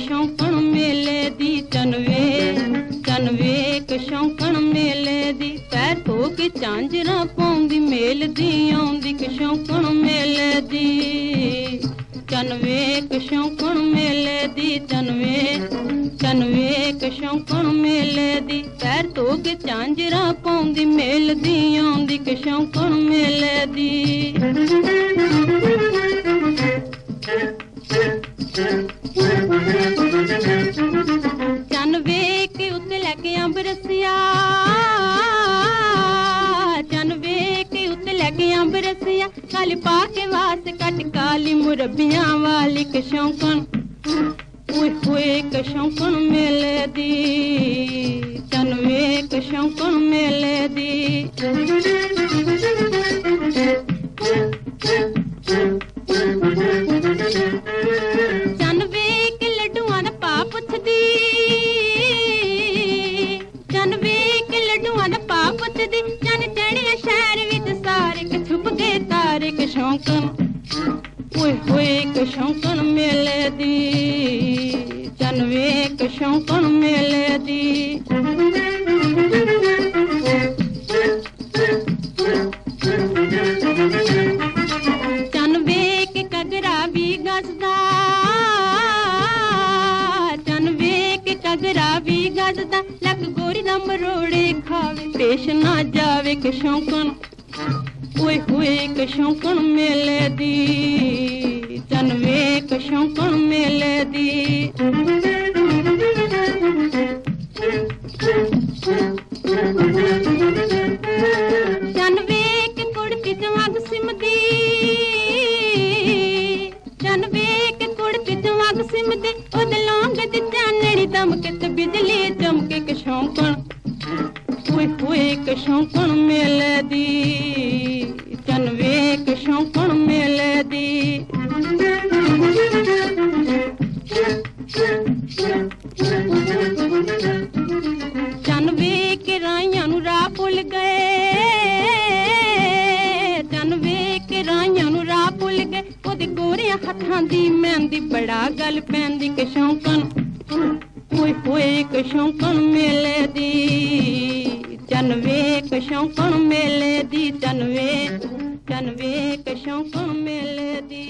शौकण मेले दी चन वेख शौकण मेले दी पैर धो के झांजरा पाउंदी मेल दी आउंदी कि शौकण मेले दी चन वेख शौकण मेले दी चन वेख शौकण मेले दी पैर धो के झांजरा पाउंदी मेल दी आउंदी कि शौकण मेले दी चन वेख उत्ते लैके अंब रसिया चन वेख उत्ते लैके अंब रसिया काली पा के वास कट काली मुरब्बियां वाली के शौकण हुए के शौकण मेले दी चन वेख शौकण मेले दी शौकण हुए के शौकण मेले दी चन वेख शौकण मेले दी चन वेख कगरा भी गसदा चन वेख कगरा भी गसदा लक गोरी दा मरोड़े खावे पेश ना जावे के शौकण हुए के शौकण मेले दी चन वेख शौकण मेले दी चन वेख कुड़ती जवाग सिमदी चन वेख कुड़ती जवाग सिमदी ओद लौंग दी चानड़ी दमके ते बिजली चमके के शौकण हुए के शौकण मेले दी चन वेख शौकण मेले दी चन वेख राइयां नू राह भुल गए चन वेख राइयां नू राह भुल गए ओदे गोरियां हत्थां दी मेहंदी बड़ा गल पैंदी के शौकण हुए के शौकण मेले दी चन वेख शौकण मेले दी चन वेख शौकण मेले दी।